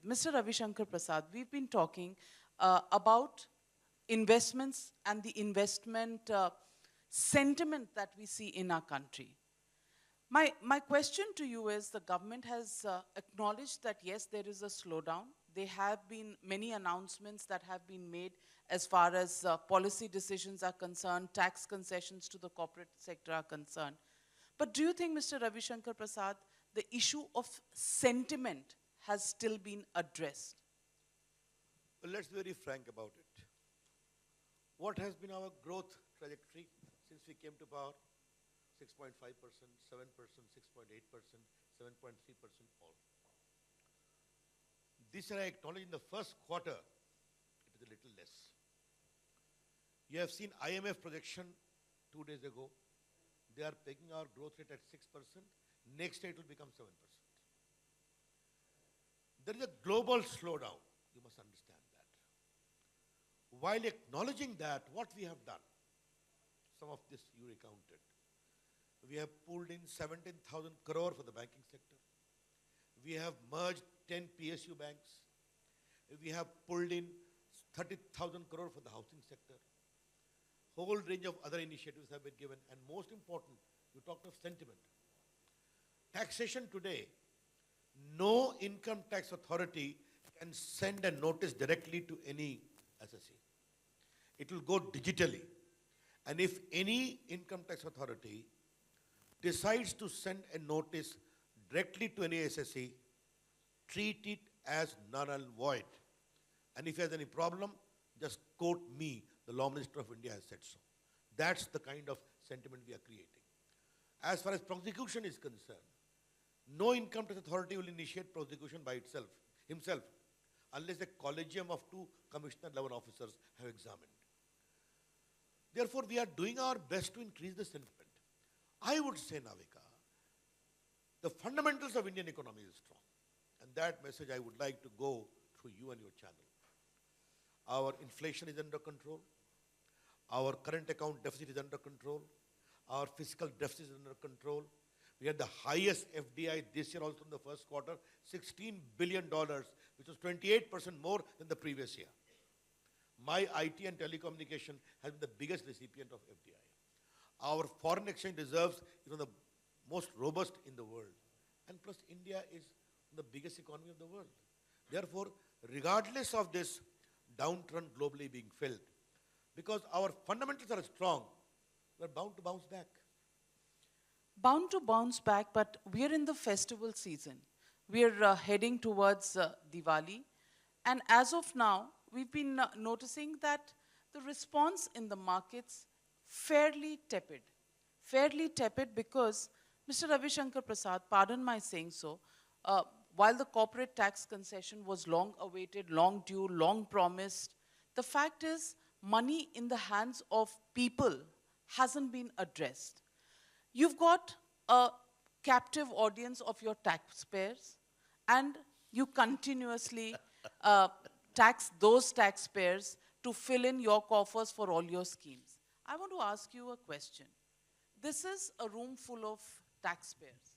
Mr. Ravi Shankar Prasad, we've been talking about investments and the investment sentiment that we see in our country. My question to you is, the government has acknowledged that yes, there is a slowdown. There have been many announcements that have been made as far as policy decisions are concerned, tax concessions to the corporate sector are concerned. But do you think, Mr. Ravi Shankar Prasad, the issue of sentiment has still been addressed? Well, let's be very frank about it. What has been our growth trajectory since we came to power? 6.5%, 7%, 6.8%, 7.3% all. This year I acknowledge in the first quarter, it is a little less. You have seen IMF projection 2 days ago. They are pegging our growth rate at 6%. Next year it will become 7%. There is a global slowdown. You must understand that. While acknowledging that, what we have done, some of this you recounted. We have pulled in 17,000 crore for the banking sector. We have merged 10 PSU banks. We have pulled in 30,000 crore for the housing sector. Whole range of other initiatives have been given. And most important, you talked of sentiment. Taxation today, no income tax authority can send a notice directly to any SSE. It will go digitally. And if any income tax authority decides to send a notice directly to any SSE, treat it as null and void. And if he has any problem, just quote me, the Law Minister of India has said so. That's the kind of sentiment we are creating. As far as prosecution is concerned, no income tax authority will initiate prosecution by himself, unless a collegium of 2 commissioner-level officers have examined. Therefore, we are doing our best to increase the sentiment. I would say, Navika, the fundamentals of Indian economy is strong. And that message I would like to go through you and your channel. Our inflation is under control. Our current account deficit is under control. Our fiscal deficit is under control. We had the highest FDI this year also in the first quarter, $16 billion, which was 28% more than the previous year. My IT and telecommunication has been the biggest recipient of FDI. Our foreign exchange reserves is one of the most robust in the world. And plus, India is the biggest economy of the world. Therefore, regardless of this downturn globally being felt, because our fundamentals are strong, we're bound to bounce back. Bound to bounce back, but we're in the festival season. We're heading towards Diwali. And as of now, we've been noticing that the response in the markets fairly tepid because, Mr. Ravi Shankar Prasad, pardon my saying so, while the corporate tax concession was long awaited, long due, long promised, the fact is money in the hands of people hasn't been addressed. You've got a captive audience of your taxpayers, and you continuously tax those taxpayers to fill in your coffers for all your schemes. I want to ask you a question. This is a room full of taxpayers.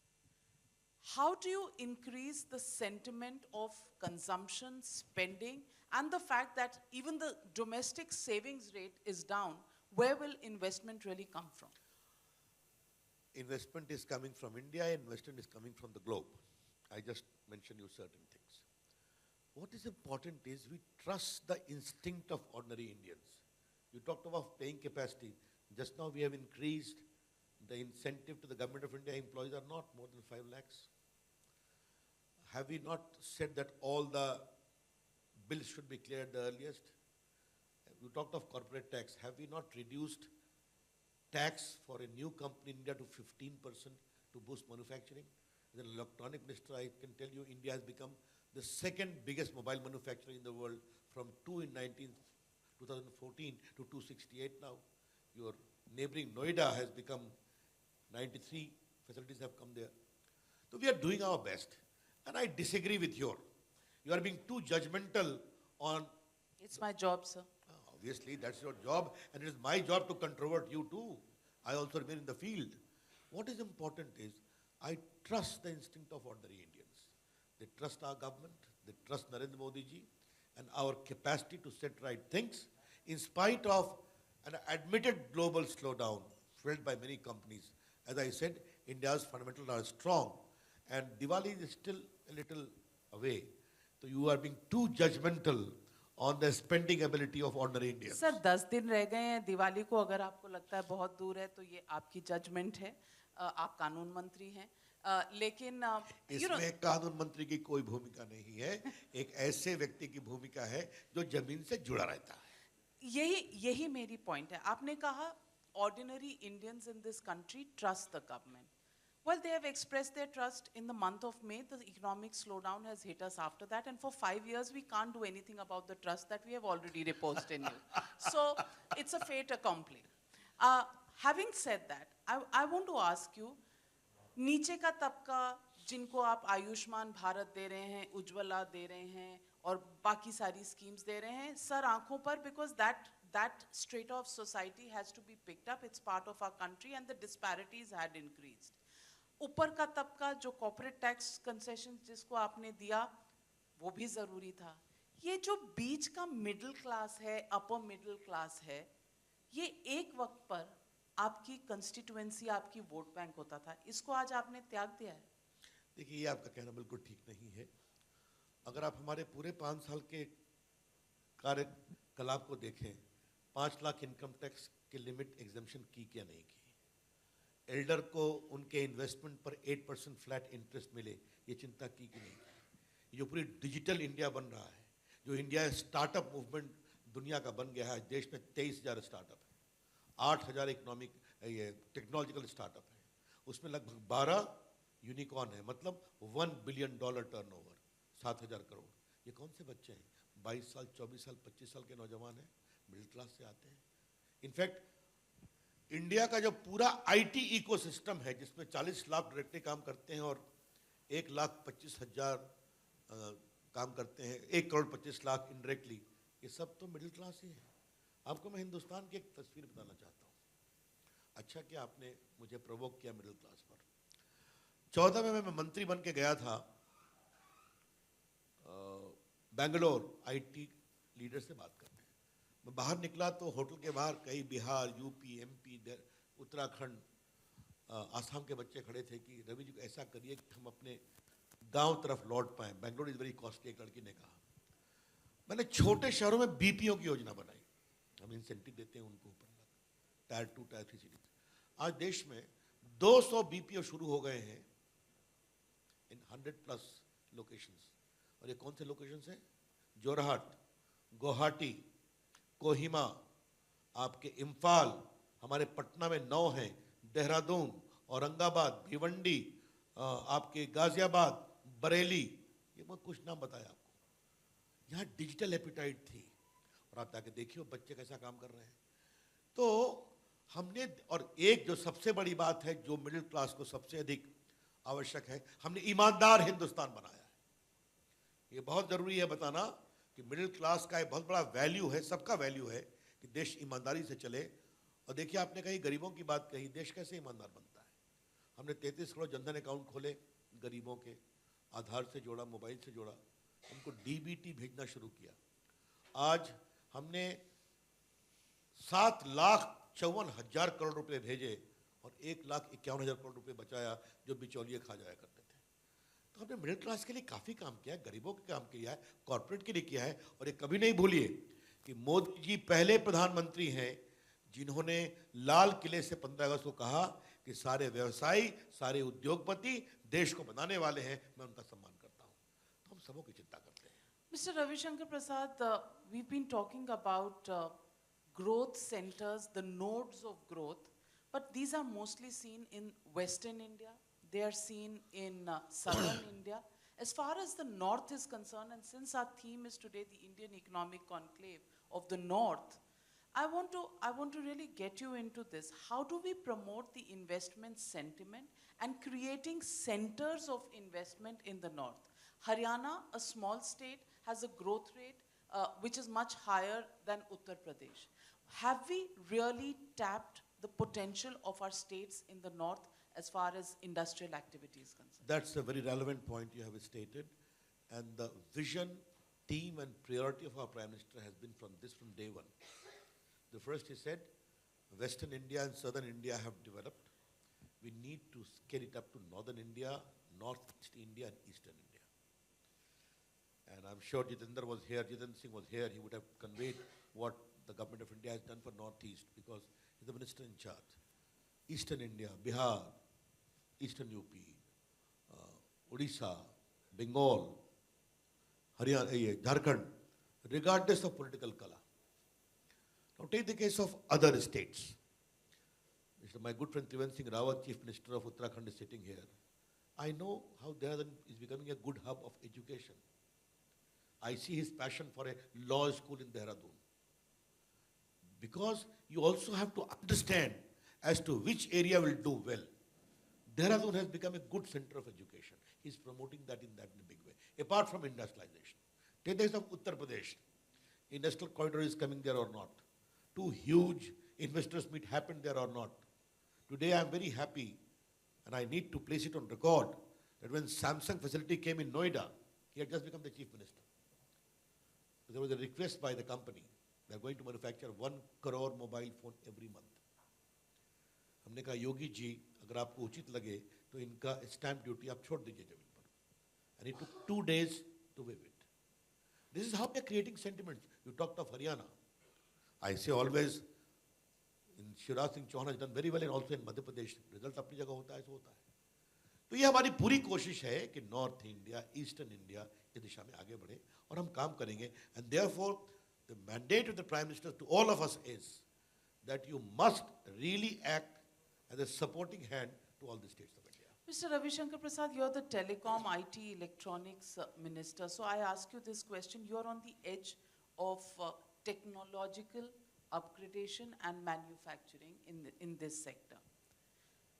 How do you increase the sentiment of consumption, spending, and the fact that even the domestic savings rate is down? Where will investment really come from? Investment is coming from India, investment is coming from the globe. I just mentioned you certain things. What is important is we trust the instinct of ordinary Indians. You talked about paying capacity. Just now we have increased the incentive to the government of India. Employees are not more than 5 lakhs. Have we not said that all the bills should be cleared the earliest? You talked of corporate tax. Have we not reduced tax for a new company in India to 15% to boost manufacturing? As an electronic minister, I can tell you India has become the second biggest mobile manufacturer in the world, from 2 in 2014 to 268 now. Your neighboring Noida has become 93 facilities have come there. So we are doing our best. And I disagree with you. You are being too judgmental on... It's my job, sir. Obviously, that's your job, and it is my job to controvert you too. I also remain in the field. What is important is, I trust the instinct of ordinary Indians. They trust our government, They trust Narendra Modi ji and our capacity to set right things in spite of an admitted global slowdown felt by many companies. As I said, India's fundamentals are strong and Diwali is still a little away. So you are being too judgmental on the spending ability of ordinary Indians. Sir 10 दिन रह गए हैं दिवाली को, अगर आपको लगता है बहुत दूर है तो ये आपकी जजमेंट है, आप कानून मंत्री हैं, लेकिन इसमें कानून मंत्री की कोई भूमिका नहीं है, एक ऐसे व्यक्ति की भूमिका है जो जमीन से जुड़ा रहता है। यही मेरी पॉइंट है। आपने कहा ordinary Indians in this country trust the government. Well, they have expressed their trust in the month of May. The economic slowdown has hit us after that, and for 5 years we can't do anything about the trust that we have already reposed in you. So it's a fait accompli. Having said that, I want to ask you, नीचे का तबका जिनको आप आयुष्मान भारत दे रहे हैं, उज्ज्वला दे रहे हैं और बाकी सारी स्कीम्स दे रहे हैं, सर आंखों पर, because that strata of society has to be picked up. It's part of our country and the disparities had increased. ऊपर का तबका जो corporate tax concessions जिसको आपने दिया वो भी ज़रूरी था। ये जो बीच का middle class है, upper middle class है, ये एक वक्त पर आपकी constituency, आपकी vote bank होता था, इसको आज आपने त्याग दिया है। देखिए ये आपका कहना बिल्कुल ठीक नहीं है। अगर आप हमारे पूरे 5 साल के कार्यकलाप को देखें, 5 लाख इनकम टैक्स की लिमिट एग्जाम्पशन की क्या नहीं की, एल्डर को उनके इन्वेस्टमेंट पर 8% फ्लैट इंटरेस्ट मिले, ये चिंता की कि नहीं की। जो पूरी डिजिटल इंडिया बन रहा है, जो इंडिया स्टार्टअप मूवमेंट दुनिया का बन गया है, देश में 23,000 स्टार्टअप है, 8,000 इकोनॉमिक ये टेक्नोलॉजिकल स्टार्टअप है, उसमें लगभग 12 यूनिकॉर्न है, मतलब $1 बिलियन टर्नओवर, 7,000 करोड़। ये कौन से बच्चे हैं? 22 साल, 24 साल, 25 साल के नौजवान हैं, मिडिल क्लास से आते हैं। इनफैक्ट इंडिया का जो पूरा आईटी इकोसिस्टम है, जिसमें 40 लाख डायरेक्टली काम करते हैं और 1,25,000 काम करते हैं, 1,25,00,000 इनडायरेक्टली, ये सब तो मिडिल क्लास ही है। आपको मैं हिंदुस्तान की एक तस्वीर बताना चाहता हूँ। अच्छा कि आपने मुझे प्रोवोक किया मिडिल क्लास पर। 14 में मैं मंत्री बन के गया था बेंगलोर आईटी लीडर से बात करने। मैं बाहर निकला तो होटल के बाहर कई बिहार, यूपी, एमपी, उत्तराखंड, आसाम के बच्चे खड़े थे कि रवि जी ऐसा करिए कि हम अपने गांव तरफ लौट पाएं, बेंगलोर इज वेरी कॉस्टली, एक लड़की ने कहा। मैंने छोटे शहरों में बीपीओ की योजना बनाई, हम इंसेंटिव देते हैं उनको ऊपर, टायर 2, टायर 3 सिटीज। आज देश में 200 बीपीओ शुरू हो गए हैं इन 100+ लोकेशंस। और ये कौन से लोकेशंस हैं? जोरहाट, गुवाहाटी, कोहिमा, आपके इम्फाल, हमारे पटना में 9 हैं, देहरादून, औरंगाबाद, भिवंडी, आपके गाजियाबाद, बरेली, ये मैं कुछ नाम बताया आपको। यहाँ डिजिटल एपिटाइट थी और आप जाके देखिए बच्चे कैसा काम कर रहे हैं। तो हमने, और एक जो सबसे बड़ी बात है जो मिडिल क्लास को सबसे अधिक आवश्यक है, हमने ईमानदार हिंदुस्तान बनाया है। ये बहुत जरूरी है बताना कि मिडिल क्लास का एक बहुत बड़ा वैल्यू है, सबका वैल्यू है कि देश ईमानदारी से चले। और देखिए आपने कही गरीबों की बात कही, देश कैसे ईमानदार बनता है? हमने 33 करोड़ जनधन अकाउंट खोले गरीबों के, आधार से जोड़ा, मोबाइल से जोड़ा, उनको डीबीटी भेजना शुरू किया। आज हमने 7,54,000 करोड़ रुपए भेजे और 1,51,000 करोड़ रुपए बचाया जो बिचौलिए खा जाया करते थे। तो हमने मिडिल क्लास के लिए काफ़ी काम किया है, गरीबों के काम किया है, कॉर्पोरेट के लिए किया है। और ये कभी नहीं भूलिए कि मोदी जी पहले प्रधानमंत्री हैं जिन्होंने लाल किले से 15 अगस्त को कहा कि सारे व्यवसायी, सारे उद्योगपति देश को बनाने वाले हैं, मैं उनका सम्मान करता हूँ। तो हम सबों की चिंता करते हैं। Mr. Ravi Shankar Prasad, we've been talking about growth centers, the nodes of growth, but these are mostly seen in Western India. They are seen in Southern India. As far as the North is concerned, and since our theme is today the Indian Economic Conclave of the North, I want to really get you into this. How do we promote the investment sentiment and creating centers of investment in the North? Haryana, a small state, has a growth rate which is much higher than Uttar Pradesh. Have we really tapped the potential of our states in the North as far as industrial activity is concerned? That's a very relevant point you have stated. And the vision, team, and priority of our Prime Minister has been from day one. The first, he said, Western India and Southern India have developed. We need to scale it up to Northern India, Northeast India, and Eastern India. And I'm sure Jitendra was here, Jitendra Singh was here, he would have conveyed what the government of India has done for Northeast because he's the minister in charge. Eastern India, Bihar, Eastern UP, Odisha, Bengal, Haryana, Jharkhand, regardless of political color. Now take the case of other states. My good friend Trivandrum Singh Rawat, Chief Minister of Uttarakhand, is sitting here. I know how Dehradun is becoming a good hub of education. I see his passion for a law school in Dehradun. Because you also have to understand as to which area will do well. Dehradun has become a good center of education. He's promoting that in a big way, apart from industrialization. Take the case of Uttar Pradesh. Industrial corridor is coming there or not. Two huge investors meet happened there or not. Today I am very happy, and I need to place it on record, that when Samsung facility came in Noida, he had just become the chief minister. There was a request by the company. They are going to manufacture 1 crore mobile phone every month. हमने कहा योगी जी अगर आपको उचित लगे तो इनका stamp duty आप छोड़ दीजिए जमीन पर. And it took 2 days to waive it. This is how we are creating sentiments. You talked of Haryana. I say always, in Shivraj Singh Chauhan has done very well and also in Madhya Pradesh. Result अपनी जगह होता है, ऐसा होता है. तो ये हमारी पूरी कोशिश है कि नॉर्थ इंडिया, ईस्टर्न इंडिया इस दिशा में आगे बढ़े और हम काम करेंगे. And therefore, the mandate of the Prime Minister to all of us is that you must really act as a supporting hand to all the states of India. Mr. Ravi Shankar Prasad, you're the Telecom, IT, Electronics Minister. So I ask you this question. You're on the edge of technological upgradation and manufacturing in this sector.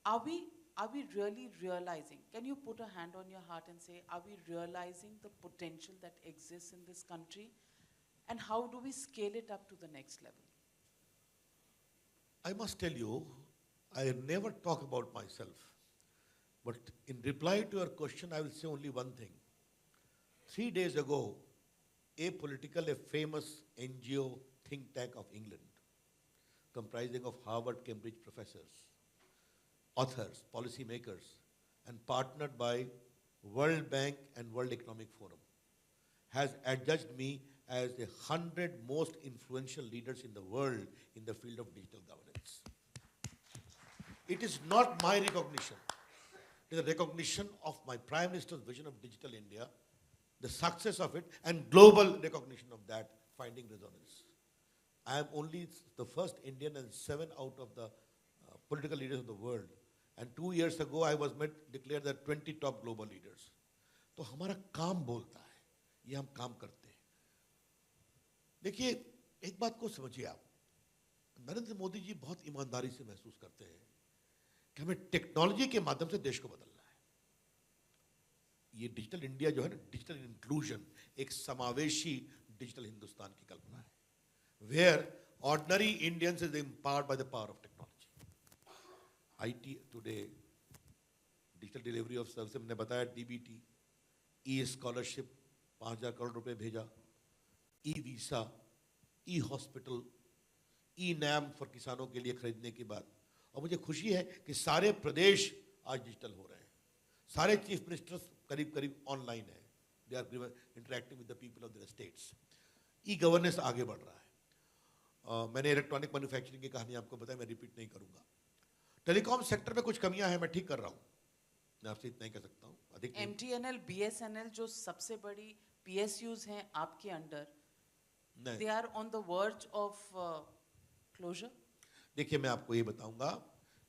Are we really realizing, can you put a hand on your heart and say, are we realizing the potential that exists in this country? And how do we scale it up to the next level? I must tell you, I never talk about myself. But in reply to your question, I will say only one thing. 3 days ago, a famous NGO think tank of England, comprising of Harvard, Cambridge professors, authors, policy makers, and partnered by World Bank and World Economic Forum, has adjudged me as the 100 most influential leaders in the world in the field of digital governance. It is not my recognition. It is a recognition of my Prime Minister's vision of Digital India, the success of it, and global recognition of that finding resonance. I am only the first Indian and 7 out of the political leaders of the world. And 2 years ago, I was declared the 20 top global leaders. तो हमारा काम बोलता है, ये हम काम करते हैं. देखिए, एक बात को समझिए आप. नरेंद्र मोदी जी बहुत ईमानदारी से महसूस करते हैं कि हमें टेक्नोलॉजी के माध्यम से देश को बदलना है. ये डिजिटल इंडिया जो है ना, डिजिटल इंक्लूजन, एक समावेशी डिजिटल हिंदुस्तान की कल्पना है, where ordinary Indians is empowered by the power of technology. IT today, digital delivery of services, मैंने बताया DBT, e-scholarship, 5,000 करोड़ रुपए भेजा, e-visa, e-hospital, e-NAM for किसानों के लिए खरीदने के बाद. और मुझे खुशी है कि सारे प्रदेश आज डिजिटल हो रहे हैं. सारे चीफ मिनिस्टर्स करीब ऑनलाइन हैं. They are interacting with the people of their states. E governance आगे बढ़ रहा है. मैंने इलेक्ट्रॉनिक मैन्युफैक्चरिंग की कहानी आपको बताया, मैं रिपीट नहीं करूंगा. टेलीकॉम सेक्टर में कुछ कमियां हैं, मैं ठीक कर रहा हूं. मैं आपसे इतना ही कह सकता हूं. अधिक MTNL, BSNL जो सबसे बड़ी PSUs हैं आपके under, they are on the verge of closure. देखिए, मैं आपको ये बताऊंगा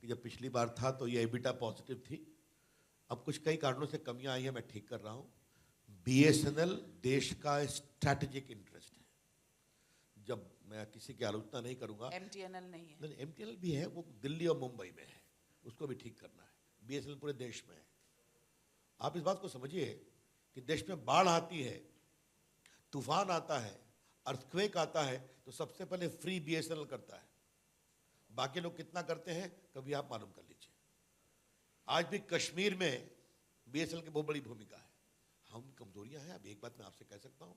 कि जब पिछली बार था तो ये EBITDA पॉजिटिव थी. अब कुछ कई कारणों से कमियां आई हैं, मैं ठीक कर रहा हूं. BSNL देश का स्ट्रैटेजिक इंटरेस्ट है. जब मैं किसी की आलोचना नहीं करूंगा. MTNL नहीं है. नहीं, MTNL भी है, वो दिल्ली और मुंबई में है, उसको भी ठीक करना है. BSNL पूरे देश में है. आप इस बात को समझिए कि देश में बाढ़ आती है, तूफान आता है, अर्थक्वेक आता है, तो सबसे पहले फ्री BSNL करता है. बाकी लोग कितना करते हैं कभी आप मालूम कर लीजिए. आज भी कश्मीर में BSNL की बहुत बड़ी भूमिका है. हम कमजोरियां हैं। अब एक बात मैं आपसे कह सकता हूं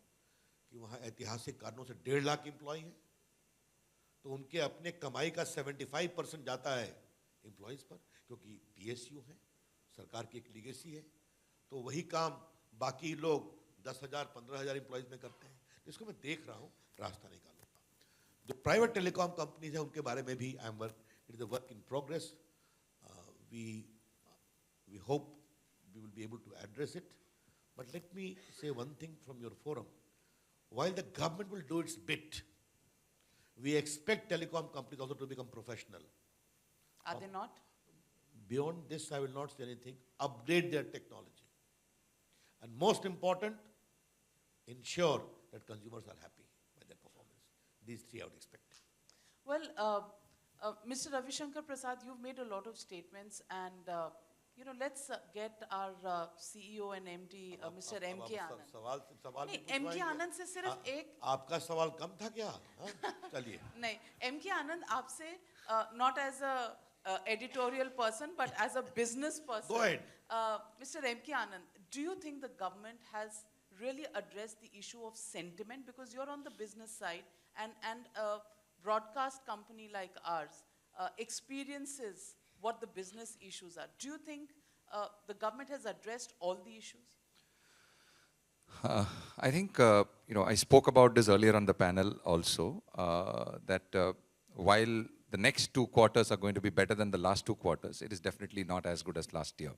कि वहां ऐतिहासिक कारणों से 1.5 लाख एम्प्लॉय हैं, तो उनके अपने कमाई का 75% जाता है एम्प्लॉयज़ पर, क्योंकि पीएसयू है, सरकार की एक लीगेसी है। तो वही काम बाकी लोग 10,000 15,000 एम्प्लॉयज़ में करते हैं। इसको मैं देख रहा हूँ, रास्ता निकालूंगा। जो प्राइवेट टेलीकॉम कंपनीज हैं उनके बारे में भी I am work, it is a work in progress. We hope we will be able to address it. But let me say one thing from your forum. While the government will do its bit, we expect telecom companies also to become professional. Are they not? Beyond this, I will not say anything. Upgrade their technology. And most important, ensure that consumers are happy by their performance. These three I would expect. Well, Mr. Ravi Shankar Prasad, you've made a lot of statements, and let's get our CEO and MD, Mr. M.K. Anand. सवाल भी नहीं, M.K. पूछवाएंगे? आनंद से सिर्फ एक आपका सवाल कम था क्या? हाँ? चलिए। नहीं, M.K. Anand आपसे not as a editorial person but as a business person. Go ahead. Mr. M.K. Anand, do you think the government has really addressed the issue of sentiment, because you're on the business side, and a broadcast company like ours experiences what the business issues are? Do you think the government has addressed all the issues? I think, I spoke about this earlier on the panel also, that while the next 2 quarters are going to be better than the last 2 quarters, it is definitely not as good as last year.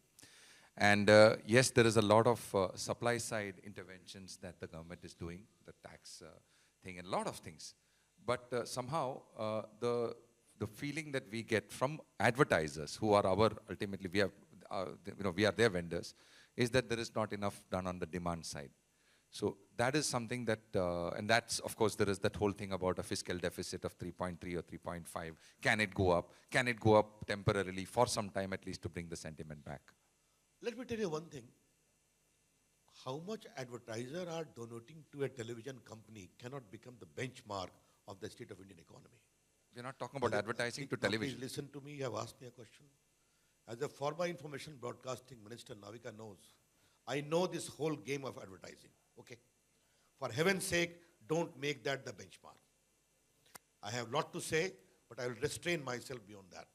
And yes, there is a lot of supply side interventions that the government is doing, the tax thing, and a lot of things. But somehow, the feeling that we get from advertisers, who are ultimately, we are their vendors, is that there is not enough done on the demand side. So that is something that, and that's, of course, there is that whole thing about a fiscal deficit of 3.3 or 3.5. Can it go up? Can it go up temporarily for some time at least to bring the sentiment back? Let me tell you one thing. How much advertisers are donating to a television company cannot become the benchmark of the state of Indian economy. We're not talking about advertising to television. Please listen to me. You have asked me a question. As a former information broadcasting minister, Navika knows, I know this whole game of advertising. Okay? For heaven's sake, don't make that the benchmark. I have a lot to say, but I will restrain myself beyond that.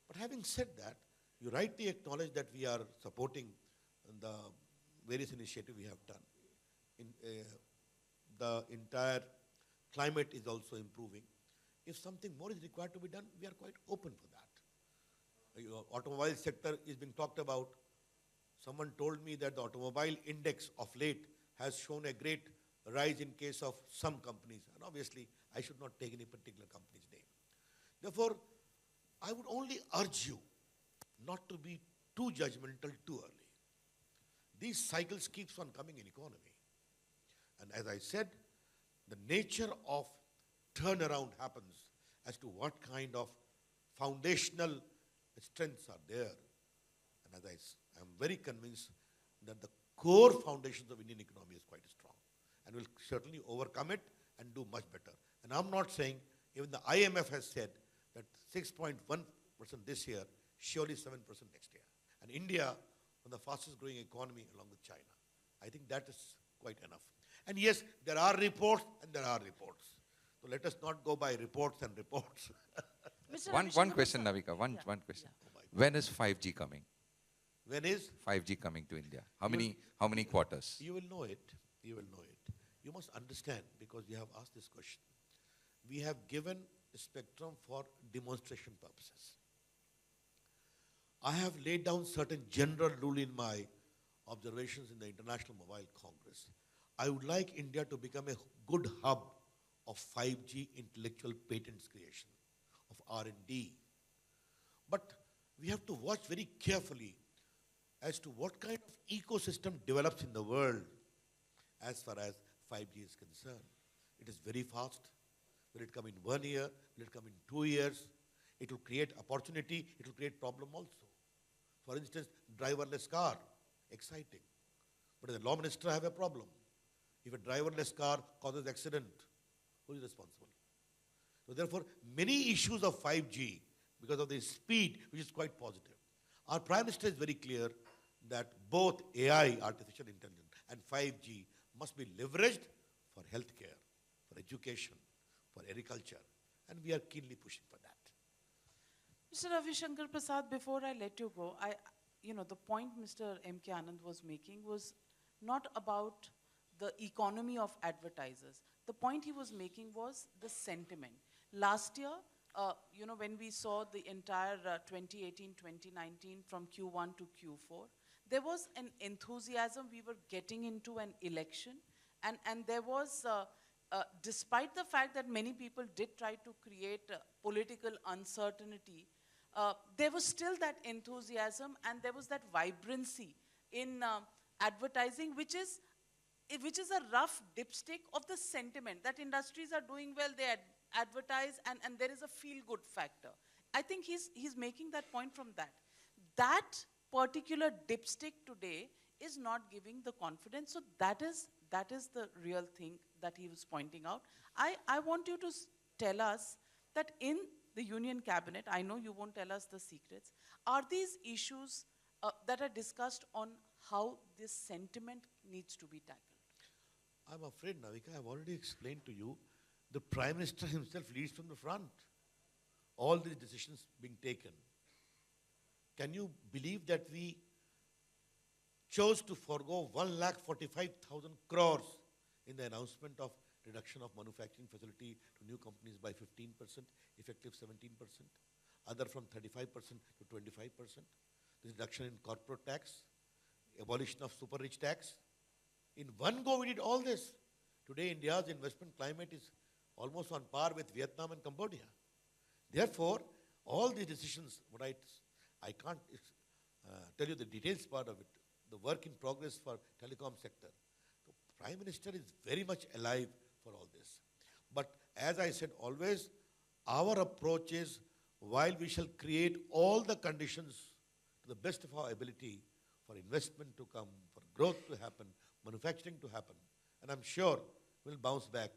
But having said that, you rightly acknowledge that we are supporting the various initiatives we have done. The entire climate is also improving. If something more is required to be done, we are quite open for that. Your automobile sector is being talked about. Someone told me that the automobile index of late has shown a great rise in case of some companies. And obviously, I should not take any particular company's name. Therefore, I would only urge you not to be too judgmental too early. These cycles keeps on coming in economy. And as I said, the nature of turnaround happens as to what kind of foundational strengths are there. And as I am very convinced that the core foundations of Indian economy is quite strong and will certainly overcome it and do much better. And I'm not saying, even the IMF has said that 6.1% this year, surely 7% next year. And India, one of the fastest growing economy along with China. I think that is quite enough. And yes, there are reports and there are reports. So let us not go by reports and reports. One question, Navika, one question. Oh When is 5G coming? When is 5G coming to India? How many quarters? You will know it. You will know it. You must understand, because you have asked this question. We have given a spectrum for demonstration purposes. I have laid down certain general rule in my observations in the International Mobile Congress. I would like India to become a good hub of 5G intellectual patents creation, of R&D. But we have to watch very carefully as to what kind of ecosystem develops in the world as far as 5G is concerned. It is very fast. Will it come in 1 year? Will it come in 2 years? It will create opportunity. It will create problem also. For instance, driverless car, exciting. But as a law minister, I have a problem. If a driverless car causes accident, who is responsible? So therefore, many issues of 5G, because of the speed, which is quite positive. Our Prime Minister is very clear that both AI, artificial intelligence, and 5G must be leveraged for healthcare, for education, for agriculture, and we are keenly pushing for that. Mr. Ravi Shankar Prasad, before I let you go, the point Mr. M.K. Anand was making was not about the economy of advertisers. The point he was making was the sentiment. Last year, when we saw the entire 2018-2019 from Q1 to Q4, there was an enthusiasm. We were getting into an election, and there was, despite the fact that many people did try to create political uncertainty, there was still that enthusiasm and there was that vibrancy in advertising, which is a rough dipstick of the sentiment that industries are doing well, they advertise, and there is a feel-good factor. I think he's making that point from that. That particular dipstick today is not giving the confidence, so that is the real thing that he was pointing out. I want you to tell us that in the Union Cabinet, I know you won't tell us the secrets, are these issues that are discussed on how this sentiment needs to be tackled? I'm afraid, Navika, I've already explained to you, the Prime Minister himself leads from the front. All these decisions being taken. Can you believe that we chose to forego 1,45,000 crores in the announcement of reduction of manufacturing facility to new companies by 15%, effective 17%, other from 35% to 25%, the reduction in corporate tax, abolition of super rich tax. In one go we did all this. Today India's investment climate is almost on par with Vietnam and Cambodia. Therefore, all these decisions, I can't tell you the details part of it, the work in progress for telecom sector. The Prime Minister is very much alive for all this. But as I said always, our approach is, while we shall create all the conditions to the best of our ability for investment to come, for growth to happen, manufacturing to happen, and I'm sure we'll bounce back,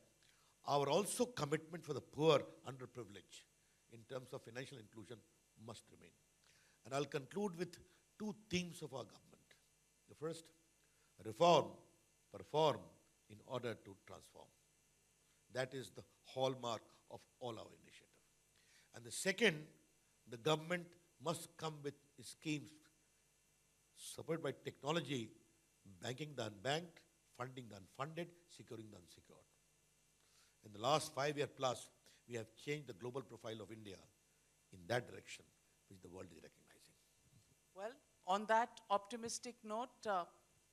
our also commitment for the poor, underprivileged, in terms of financial inclusion must remain. And I'll conclude with two themes of our government. The first, reform, perform in order to transform. That is the hallmark of all our initiative. And the second, the government must come with schemes supported by technology, banking the unbanked, funding the unfunded, securing the unsecured. In the last 5 year plus, we have changed the global profile of India in that direction, which the world is recognizing. Well, on that optimistic note,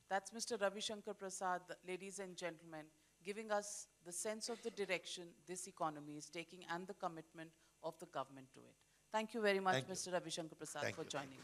that's Mr. Ravi Shankar Prasad, ladies and gentlemen, giving us the sense of the direction this economy is taking and the commitment of the government to it. Thank you very much, Mr. Ravi Shankar Prasad, for joining me.